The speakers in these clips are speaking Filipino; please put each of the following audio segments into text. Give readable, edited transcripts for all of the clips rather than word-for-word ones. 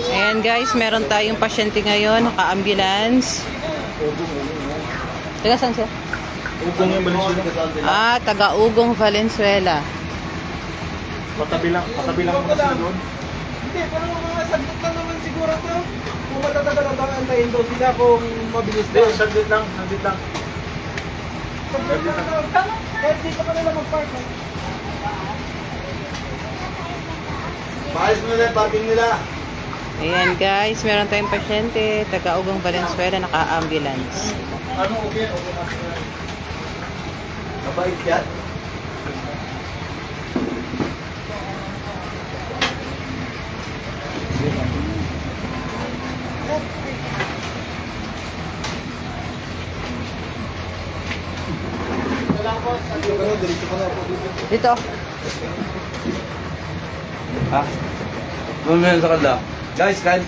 Ayan guys, meron tayong pasyente ngayon, naka-ambulance. Taga saan siya? Ugong yung Valenzuela. Taga Ugong, Valenzuela. Patabi lang mo sila doon. Hindi, pero mga saglit lang naman siguro to. Kung matatagal ang bang antayin daw sila kung mabilis Hindi, na. saglit lang. Saglit lang naman. Kahit dito ka nila mag-park. Paayos mo nila yung parking nila. Ayan guys, meron tayong pasyente, taga Ugong, Valenzuela, naka-ambulance. Ano, okay na. Mabait yan. Dito. Ha? Doon meron sa kalda. Guys, kain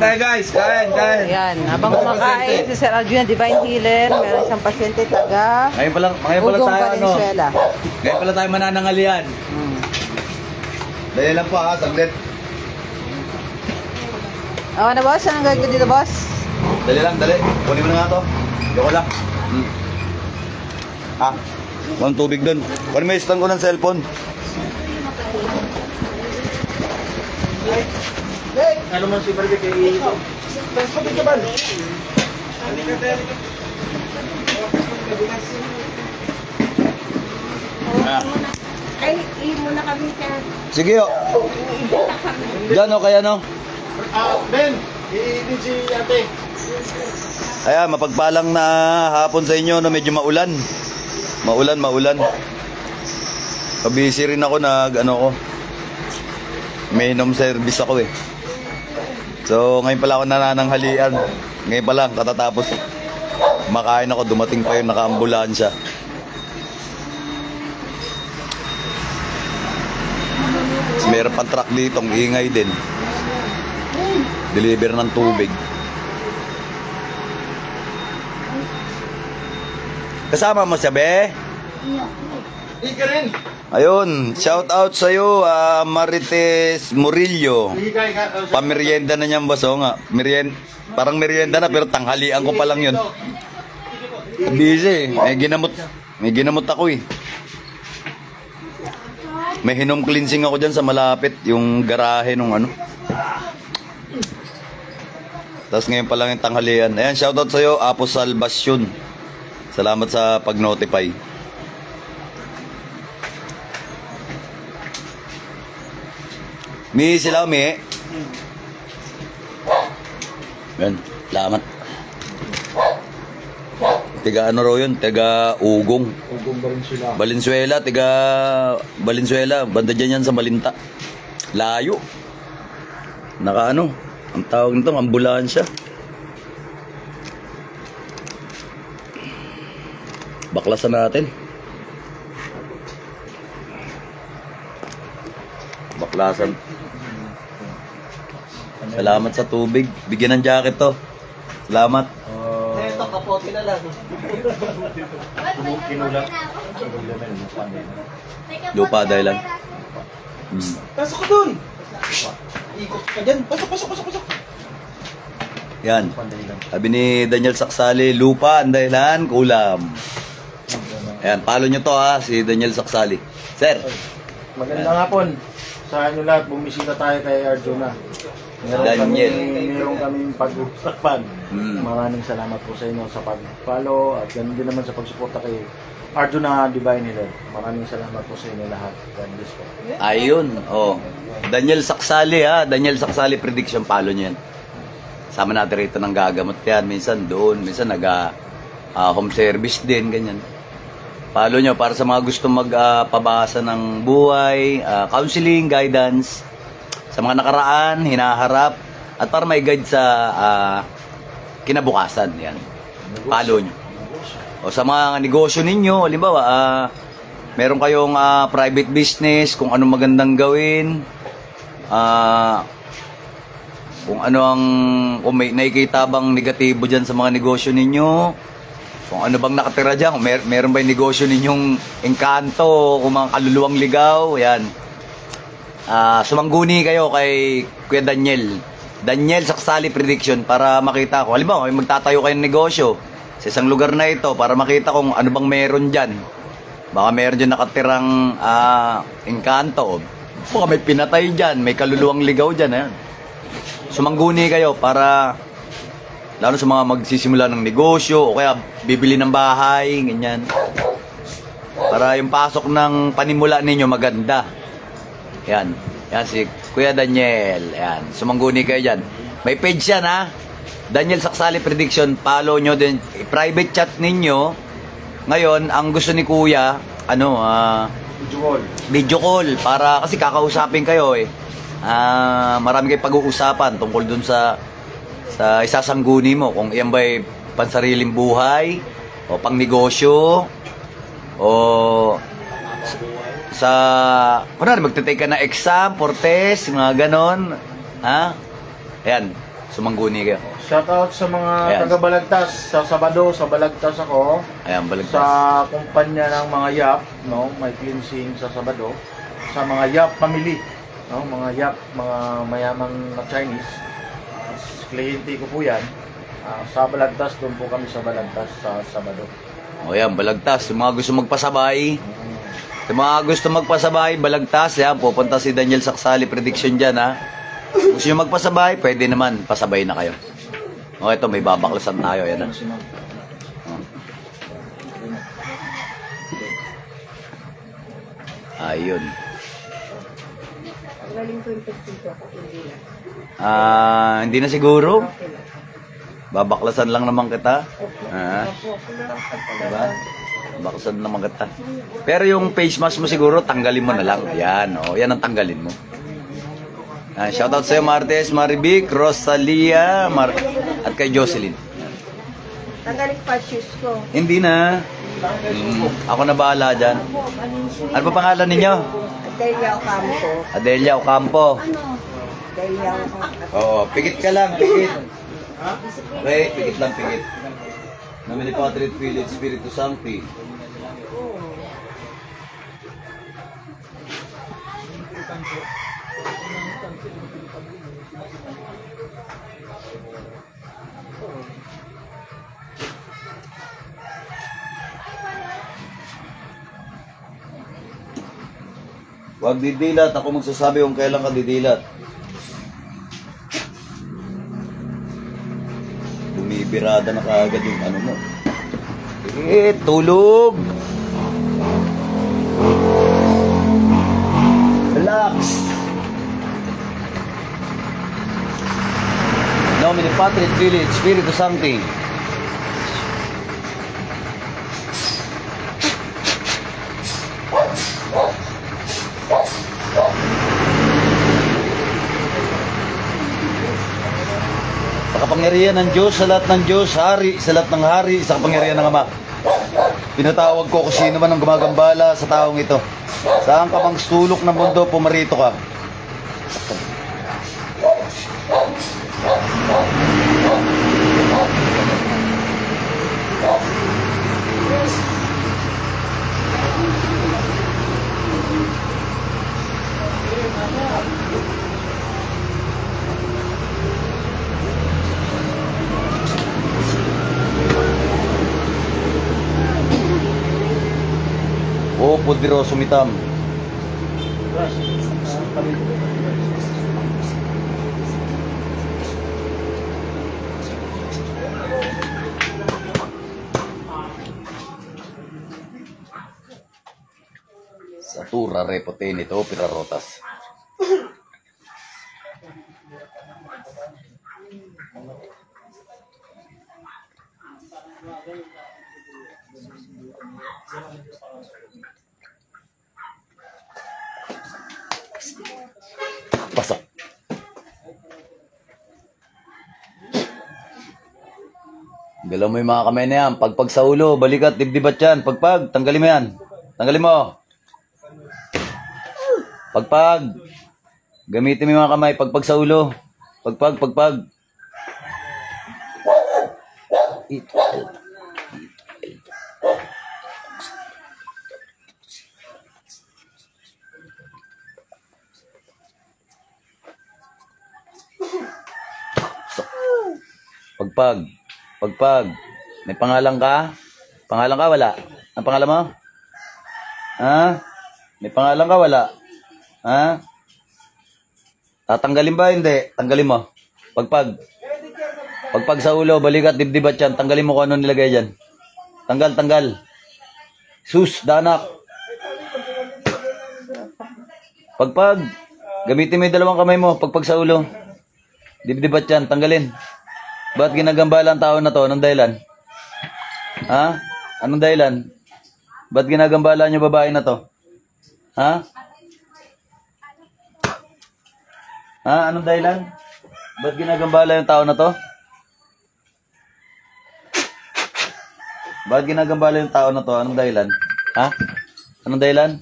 tayo guys. Kain. Ayan, habang kumakain si Sir Arjun, Divine Healer, meron siyang pasyente taga Ngayon pala Ugong, tayo Valenzuela. Ngayon pala tayo mananangalian. Dali lang po ha, saglit. Okay na boss, anong gagawin ko dito boss? Dali lang, dali. Kunin mo na nga to. Yoko lang. Walang tubig doon. Kunin mo yung stand ko ng cellphone. Ano man si Barbe kay Ito? Transportin ka ba? Ay, muna kami siya. Sige o. Diyan o kaya no? Ben, iibig si ate. Ayan, mapagpalang na hapon sa inyo no, medyo maulan. Maulan. Kabisi rin ako ko. May home service ako eh. So, ngayon pala ako nanananghalian. Ngayon pa lang, katatapos. Makain ako, dumating pa yung naka-ambulansya. Meron pang truck dito, ang ingay din. Deliver ng tubig. Kasama mo siya, be? Ika rin. Ayun, shout out sa'yo, Marites Murillo. Pamerienda na niyan, boss. O nga, parang merienda na, pero tanghalian ko pa lang yun. Busy, may ginamot ako eh. May hinom cleansing ako dyan sa malapit, yung garahe nung ano. Tapos ngayon pa lang yung tanghalian. Ayan, shout out sa'yo, Apo Salvacion. Salamat sa pag-notify. Mi sila, Mi. Yan, salamat. Tiga ano raw yun? Tiga Ugong. Ugong Valenzuela. Valenzuela, tiga Valenzuela. Banda dyan yan sa Malinta. Layo. Ang tawag nito, ambulansya. Baklasan natin. Baklasan. Salamat sa tubig. Bigyan ng jacket to. Salamat. Ito, kapote na lang. Kinula. Lupa dahil lang. Pasok ka dun! Ikot ka dyan. Pasok. Yan. Sabi ni Daniel Saksali, lupa ang dahilan, kulam. Ayan, follow nyo to ha, si Daniel Saksali. Sir. Magandang hapon. Sa inyo lahat, bumisita tayo kay Arjuna. Daniel. Meron kaming pag-usapan. Maraming salamat po sa inyo sa pag-follow at ganoon din naman sa pagsuporta kay Arjuna Divine Healer. Maraming salamat po sa inyo lahat. God bless po. Ayun, oh. Daniel Saksali ha, Daniel Saksali prediction, follow nyo yan. Sama natin rito ng gagamot yan. Minsan doon, minsan home service din, ganyan. Follow nyo para sa mga gusto magpabasa ng buhay, counseling, guidance, sa mga nakaraan, hinaharap, at para may guide sa kinabukasan. Yan. Follow nyo. O sa mga negosyo ninyo, halimbawa, meron kayong private business, kung anong magandang gawin, kung may nakikita bang negatibo dyan sa mga negosyo ninyo, kung ano bang nakatira dyan, kung meron ba yung negosyo ninyong engkanto, kung mga kaluluwang ligaw, yan. sumangguni kayo kay Kuya Daniel. Daniel Saksali Prediction para makita ko. Halimbawa, may magtatayo kayo ng negosyo sa isang lugar na ito para makita kung ano bang meron dyan. Baka meron dyan nakatirang engkanto. Baka may pinatay dyan, may kaluluwang ligaw dyan. Ayan. Sumangguni kayo para lalo sa mga magsisimula ng negosyo o kaya bibili ng bahay, ganyan. Para yung pasok ng panimula ninyo maganda. Yan. Yan si Kuya Daniel. Yan. Sumangguni kayo dyan. May page yan ha. Daniel Saksali Prediction. Follow nyo din. Private chat ninyo. Ngayon, ang gusto ni Kuya, video call. Para, kasi kakausapin kayo eh. Marami kayong pag-uusapan tungkol dun sa isasangguni mo. Kung iyan ba'y pansariling buhay, o pang negosyo, o kunwari magte-take ka na exam for test, mga ganon. Ha? Ayan, sumangguni kayo. Shoutout sa mga Ayan. taga-Balagtas. Sa Sabado, sa Balagtas ako. Ayan, Balagtas. Sa kumpanya ng mga Yap, no? May cleansing sa Sabado. Sa mga Yap family, no? Mga Yap, mga mayamang na Chinese. Kliyente ko po yan. Sa Balagtas, doon po kami sa Balagtas sa Sabado. O yan, Balagtas. Yung mga gusto magpasabay, yung mga gusto magpasabay, Balagtas, yan, pupunta si Daniel Saksali Prediction dyan, ha. Gusto nyo magpasabay, pwede naman, pasabay na kayo. O ito, may babaklasan tayo, yan, ha. Ayun. Galing ko yung pagtito ako, hindi lang. Hindi na siguro. Babaklasan lang naman kita. Diba? Babaklasan naman kita. Pero yung face mask mo siguro, tanggalin mo na lang. Yan, oh. Yan ang tanggalin mo. Shoutout sa'yo, Martes, Marivic, Rosalia, at kay Jocelyn. Tanggalin pa shoes ko. Hindi na. Ako na bahala dyan. Ano pa pangalan ninyo? Adelia Ocampo. Adelia Ocampo. Adelia Ocampo. Oo, pikit ka lang, pikit. Okay, pikit lang, pikit. Namin ni Padre Philip, Spiritu Sancti. Huwag didilat, ako magsasabi kung kailan ka didilat. Bumibirada na kaagad yung ano mo. Tulog! Relax! Nomine Patri et Filii et Spiritus Sancti. Sa kapangyarihan ng Diyos, sa lahat ng Diyos, hari, sa lahat ng hari, sa kapangyarihan ng Ama. Pinatawag ko kung sino man ang gumagambala sa taong ito. Saan ka mang sulok ng mundo, pumarito ka. O poderoso mitam. Satura repotene to pirarotas. Pasok. Galaw mo yung mga kamay na yan. Pagpag sa ulo, balikat, dibdibat yan. Pagpag, tanggalin mo yan. Tanggalin mo. Pagpag. Gamitin mo yung mga kamay. Pagpag sa ulo. Pagpag. pagpag. Pagpag. May pangalan ka? Pangalan ka? Wala. Ang pangalan mo? Ha? May pangalan ka? Wala. Ha? Tatanggalin ba? Hindi. Tanggalin mo. Pagpag. Pagpag sa ulo, balikat, dibdib at yan. Tanggalin mo kung ano nilagay dyan. Tanggal, tanggal. Sus, danak. Pagpag. Gamitin mo yung dalawang kamay mo. Pagpag sa ulo. Dibdib at yan. Tanggalin. Ba't ginagambala ang tao na to? Anong dahilan? Ha? Anong dahilan? Ba't ginagambala niyo babae na to? Ha? Ha? Anong dahilan? Ba't ginagambala yung tao na to? Ba't ginagambala yung tao na to? Anong dahilan? Ha? Anong dahilan?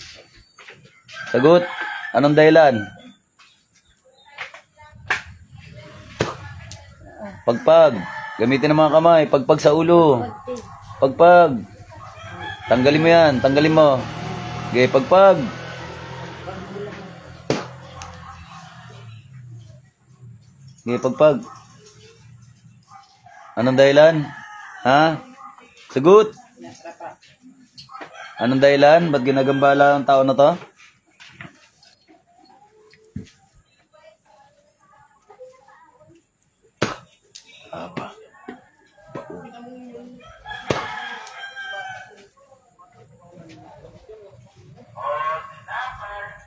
Sagot. Anong dahilan? Pagpag. Gamitin ang mga kamay. Pagpag sa ulo. Pagpag. Tanggalin mo yan. Tanggalin mo. Okay, pagpag. Okay, pagpag. Anong dahilan? Ha? Sagot. Anong dahilan? Ba't ginagambala ang tao na to? Apa?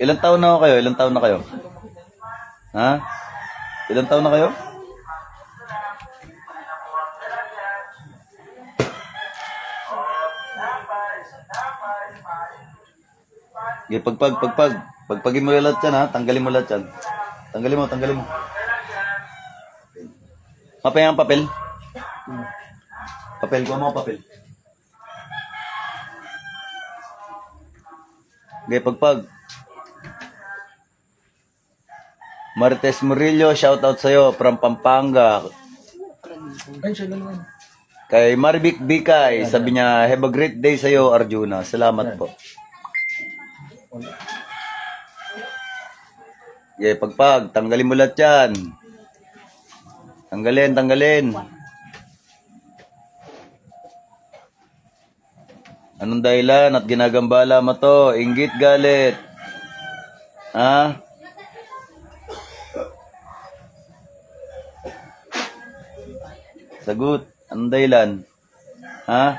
Ilang taon na kayo? Ilang taon na kayo? Ha? Ilang taon na kayo? Okay, pagpag. Pagpagin mo yung lahat yan, ha? Tanggalin mo lahat yan. Tanggalin mo. Mapay ang papel? Papel, kuha mo ang papel. Okay, pagpag. Marites Murillo, shoutout sa'yo from Pampanga. Kay Marvic Bikay, sabi niya, have a great day sa'yo, Arjuna. Salamat po. Okay, pagpag. Tanggalin mo lahat yan. Tanggalin. Anong dahilan at ginagambala mo to? Inggit, galit. Ha? Sagot. Anong dahilan? Ha?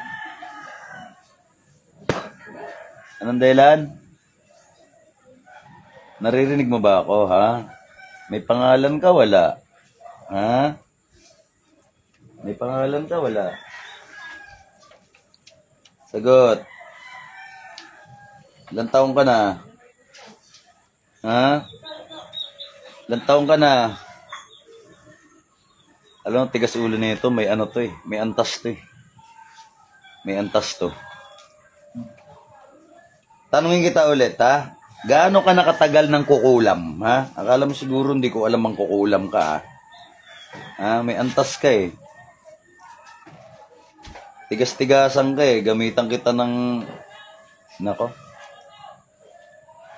Anong dahilan? Naririnig mo ba ako, ha? May pangalan ka, wala? Ha? May pangalan ka, wala? Sagot. Ilang taong ka na? Ha? Ilang taong ka na? Alam mo, tigas ulo na ito, may ano to eh. May antas to eh. May antas to. Tanungin kita ulit, ha? Gaano ka nakatagal ng kukulam, ha? Akala mo siguro hindi ko alam ang kukulam ka, ha? Ha? May antas ka eh. Tigas-tigasan ka eh. Gamitan kita ng... Nako.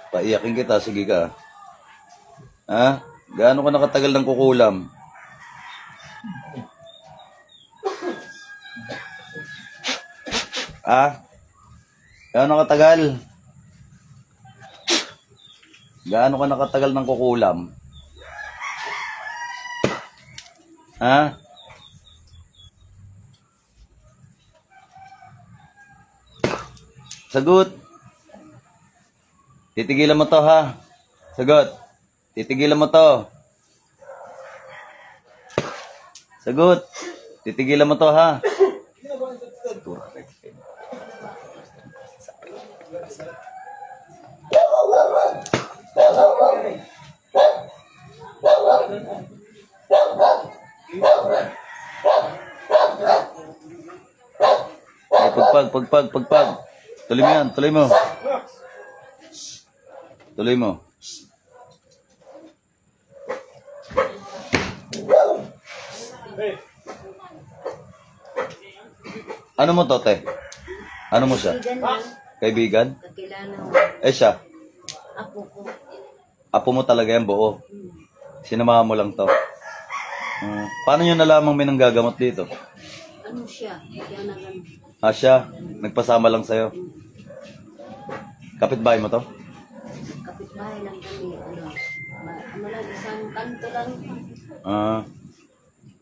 Paiyakin kita, sige ka. Ha? Gaano ka nakatagal ng kukulam? Ha? Gaano katagal? Gaano ka nakatagal ng kukulam? Ha? Sagot. Titigilan mo to, ha? Sagot. Titigilan mo to. Sagot. Titigilan mo to, ha? Pagpag. Tuloy mo yan, tuloy mo. Tuloy mo. Ano mo to, te? Ano mo siya? Kaibigan? Kakilala mo. Eh siya? Apo ko. Apo mo talaga yan, buo. Sinamahan mo lang to. Paano nyo nalamang may nanggagamot dito? Ano siya? Kaya na ganun. Siya, nagpasama lang sa'yo. Kapitbahay mo to? Kapitbahay lang kami. Ano lang, isang kanto lang.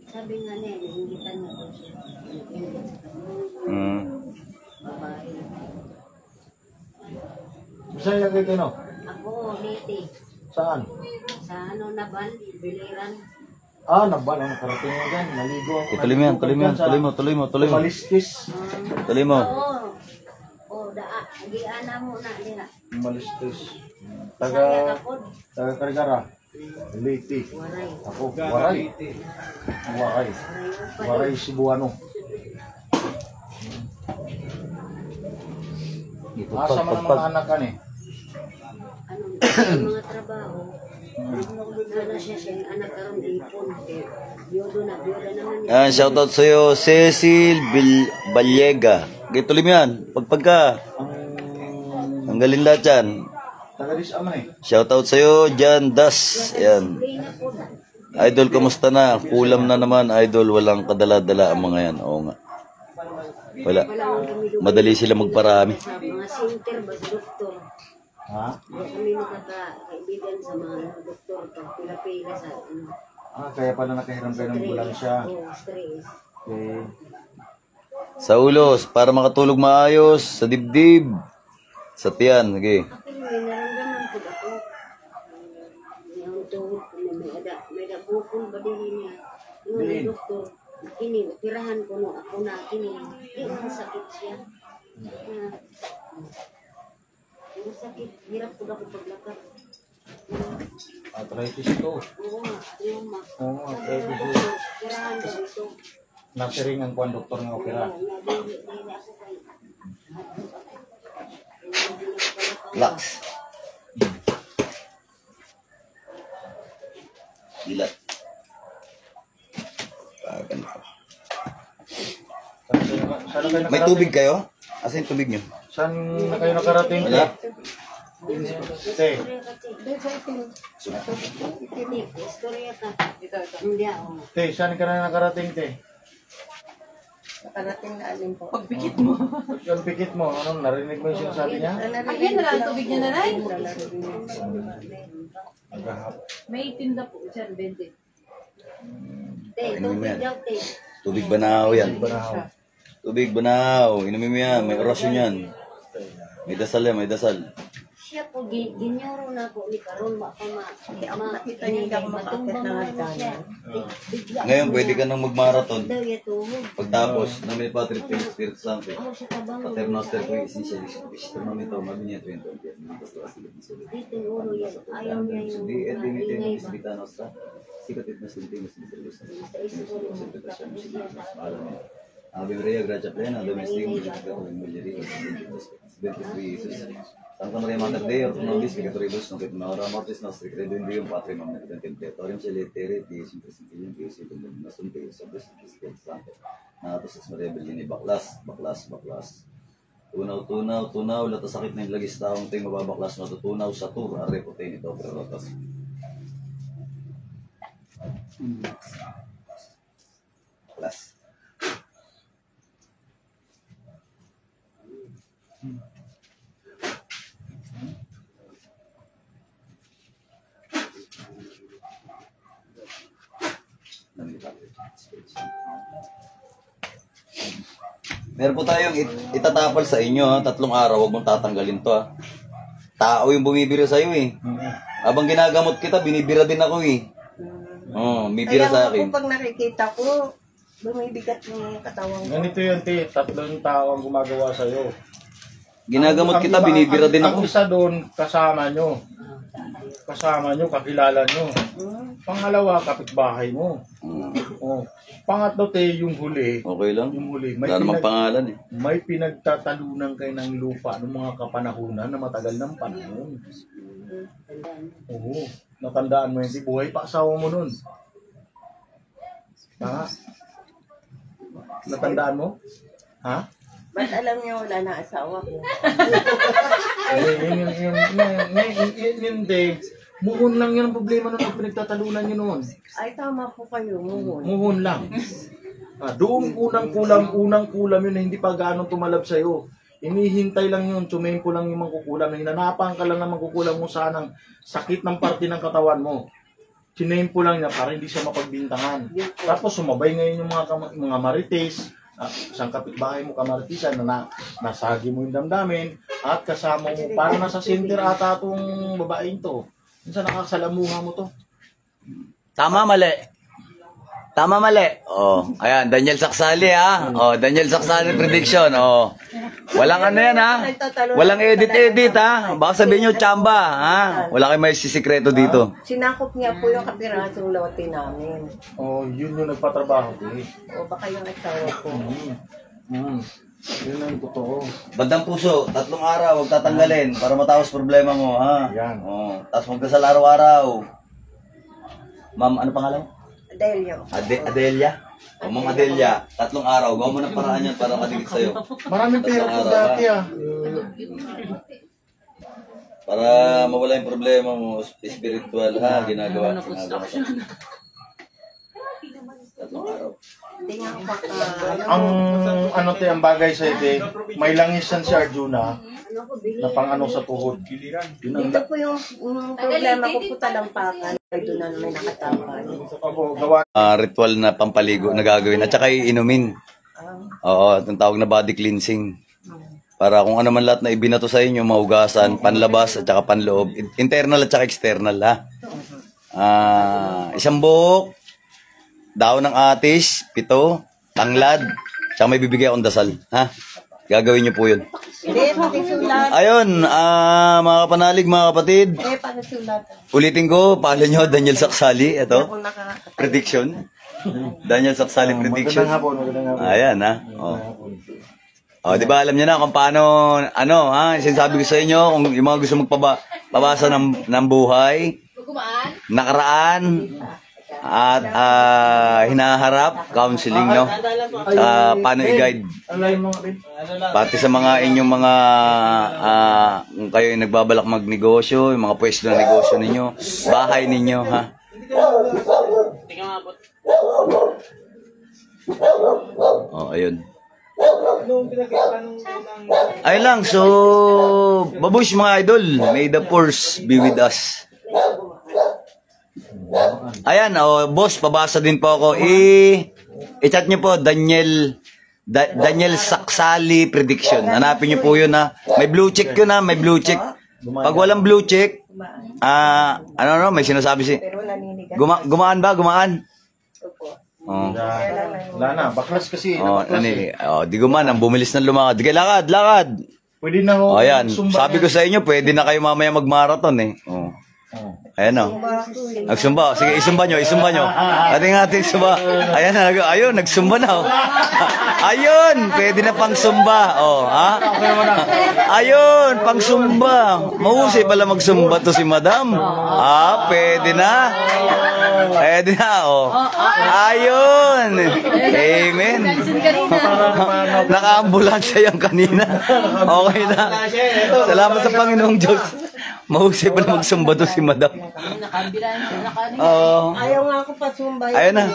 Sabi nga niya, naingitan niya daw siya. Naingitan sa kanya. Babae. Saan yung kayo no? Ako, Liti. Saan? Sa ano, Naban, Biliran. Nabal. Nakarating mo dyan. Naligo ako. Tuloy mo yan, tuloy mo. Malistis. Tuloy mo. Oo, giana mo na nila. Malistis. Saya kapod. Taga Kargara. Liti. Waray. Ako, Waray. Waray Cebuano. Asa man ang mga anak ka ni? Ano, mga trabaho. Wala siya anak karong ipon. Biyodo naman niya. Shoutout sa'yo, Cecil Ballega. Okay, tuloy mo yan. Pagka. Ang galing lahat yan. Taga-dis aman eh. Shoutout sa'yo, Jan Das. Yan. Idol, kumusta na? Kulam na naman, Idol. Walang kadala-dala ang mga yan. Oo nga. Wala. Madali sila magparami. Sa mga center ba sa doktor? Ha? Kami nakakaibigan sa mga doktor. Pila-pila sa ano. Kaya pala nakahiram kayo ng ambulansya. Oo, stress. Okay. Sa ulos, para makatulog maayos. Sa dibdib. Sa tiyan. Sige. Akin may naramdaman po ako. Yung tuhod ko na may nabukol ba din niya. Yung doktor, kini, operahan ko no, ako na kini. Yung sakit siya. Yung sakit, hirap ko na ko paglakad. Arthritis ito. Oo nga, yung Oo, arthritis ito. operahan ko ito. Nasiringan ko ang doktor ng opera. Relax. Dilat. Ganito. Saan kayo May tubig kayo? Asan yung tubig nyo? Saan na kayo nakarating? Wala. Te. Te, saan ka na nakarating, te? Nakarating na alin po. Pagpikit mo. Yung pikit mo, anong narinig mo yung sinasabi niya? Ayan na lang ang tubig niya, nanay. Naghahap. May tinda po, sir, 20. Tubig banaw yan. Banahaw. Tubig banaw. Inumin mo yan. May orasyon yan. May dasal yan, may dasal. Siya po, ginyoro na po ni Karon, Nakita niyo hindi ako makakit ng hagdanan. Ngayon, pwede ka nang mag-marathon. daw yatuhog. Pagtapos, namin Patrick Pink Spirit Santo. Ako siya tabang. Paternoster ko essentially. Gusto namin ito, mabinya 20. Dito yung ulo yan. Ayaw niya yung Di, et ingay dinite, ba? bisbita nostra. Sikatit na sinti, mas miseryosa. Ave Maria, gracia plena, domestic, Santa Maria Mater Dei, Orto Nobis, Peccatoribus, Nunc et in hora mortis nostri, credo in Deum Patrim omnipotent Tempetorium Celestere, Deus intercedere, Deus et in nostrum Deus, Sanctus Christus Santo. Natus ex Maria Virgine, baklas. Tunaw, latas sakit na yung lagis taong ting mababaklas, matutunaw sa tur, arepote nito, pero latas. Baklas. Meron po tayong itatapal sa inyo, ha? 3 araw, huwag mong tatanggalin to, ha? Tao yung bumibira sa'yo, eh. Habang ginagamot kita, binibira din ako, eh. Bibira sa Kaya akin. pag nakikita ko, bumibigat yung katawan ko. Ganito yun, te. 3 tao ang gumagawa sa'yo. Ginagamot kita, binibira din ako. Ang isa doon, kasama nyo. Kakilala nyo. Pangalawa, kapitbahay mo. Oh. Pangatlo, te, yung huli. Okay lang. Yung huli. Wala namang pangalan, eh. May pinagtatalunan kayo ng lupa ng mga kapanahunan na matagal ng panahon. Oo. Natandaan mo yun. Buhay pa asawa mo nun. Ha? Natandaan mo? Ha? Ba't alam niyo wala na asawa ko? Yun, te. Muhon lang yun ang problema nun pag pinagtatalunan nyo noon. Ay, tama po kayo. Muhon. Muhon lang. Doon unang kulam yun na hindi pa gaano tumalab sa'yo. Inihintay lang yun, tumempo lang yung mangkukulam. Hinanapan ka lang ng mangkukulam mo sanang sakit ng parte ng katawan mo. Tinempo lang niya para hindi siya mapagbintangan. Tapos sumabay ngayon yung mga marites, isang kapitbahay mo kamaritisan na nasagi mo yung damdamin at kasama mo, para nasa center ata itong babaeng to. Minsan nakakasalamuha mo to. Tama, mali. Tama, mali. Oh, ayan, Daniel Saksali, ha? Oh, Daniel Saksali prediction, oh. Walang ano yan, ha? Walang edit, ha? Baka sabihin nyo, tsamba, ha? Wala kayong may sisikreto dito. Sinakop niya po yung kapirasong lote namin. Oh, yun yung nagpatrabaho ko eh. O baka yung asawa ko. Yun ang totoo. Bandang puso, 3 araw, huwag tatanggalin para matapos problema mo, ha? Yan. Oh, tapos magdasal araw-araw. Ma'am, ano pangalan mo? Adelio. Adelia? O, Ma'am Adelia, 3 araw, gawa mo ng paraan yan para makadikit sa'yo. Maraming pera ko dati ah. Para mawala yung problema mo, spiritual, ha? Ginagawa mo. 3 araw. Hindi nga baka... Ang ano te, ang bagay sa ite, may langis yan si Arjuna na pang ano sa tuhod. Yun ang Dito po yung problema ko po talampakan. Ay doon na may nakatapan. gawa. Ritual na pampaligo na gagawin at saka iinumin. Oo, itong tawag na body cleansing. Para kung ano man lahat na ibinato sa inyo, mahugasan, panlabas at saka panloob. Internal at saka external, ha? Isang buhok, daon ng atis, 7, tanglad, tsaka may bibigay akong dasal, ha? Gagawin niyo po yun. Hindi, pakisulat. Ayun, mga kapanalig, mga kapatid. Eh, pakisulat. Ulitin ko, follow nyo, Daniel Saksali. Ito, Kung naka... prediction. Daniel Saksali prediction. Magandang hapon. Ayan, ha? Oh, di ba alam niyo na kung paano, ano, ha? Sinasabi ko sa inyo, kung yung mga gusto magpabasa ng buhay, nakaraan, at hinaharap, counseling, no? Paano i-guide. Pati sa mga inyong mga, kung kayo yung nagbabalak magnegosyo, yung mga pwesto na negosyo ninyo, bahay ninyo, ha? Oh, ayun. Ayun lang, so, babush mga idol, may the force be with us. Ayan, boss, pabasa din po ako. I-chat nyo po, Daniel Saksali prediction. Hanapin nyo po yun, ha. May blue check yun, ha. May blue check. Pag walang blue check, may sinasabi Pero naninigas. Gumaan ba? Gumaan? Opo. Oh. Wala na, baklas kasi. Di gumaan, ang bumilis ng lumakad. Sige, lakad. Pwede na ho. Ayan, sabi ko sa inyo, pwede na kayo mamaya mag-marathon, eh. Oh. Ayan, o. Nagsumba. Sige, isumba nyo. Ating sumba. Ayan, ayun, nagsumba na, o. Ayun, pwede na pang sumba. O, ha? Ayun, pang sumba. Mahusay pala magsumba to si madam. Pwede na. Pwede na, o. Ayun. Amen. Naka-ambulansya yan kanina. Okay na. Salamat sa Panginoong Diyos. Mahusay pala magsumba to si madam. Ayaw nga ako pasumba. Ayun na.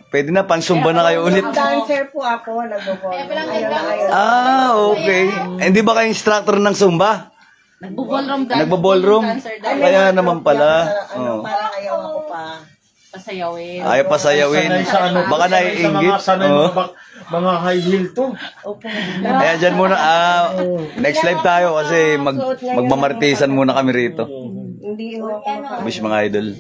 Pwede na, pansumba na kayo ulit. Dancer po ako, nag-ball. Ayaw. Okay. Hindi ba kayo instructor ng Zumba? Nagbo-ballroom. Kaya naman pala. Parang ayaw ako pa. Pasayawin. Ayaw pasayawin. Baka naiinggit. Mga high heel to. Kaya dyan muna. Next live tayo kasi magmamartisan muna kami rito. Hindi ako Wish mga idol.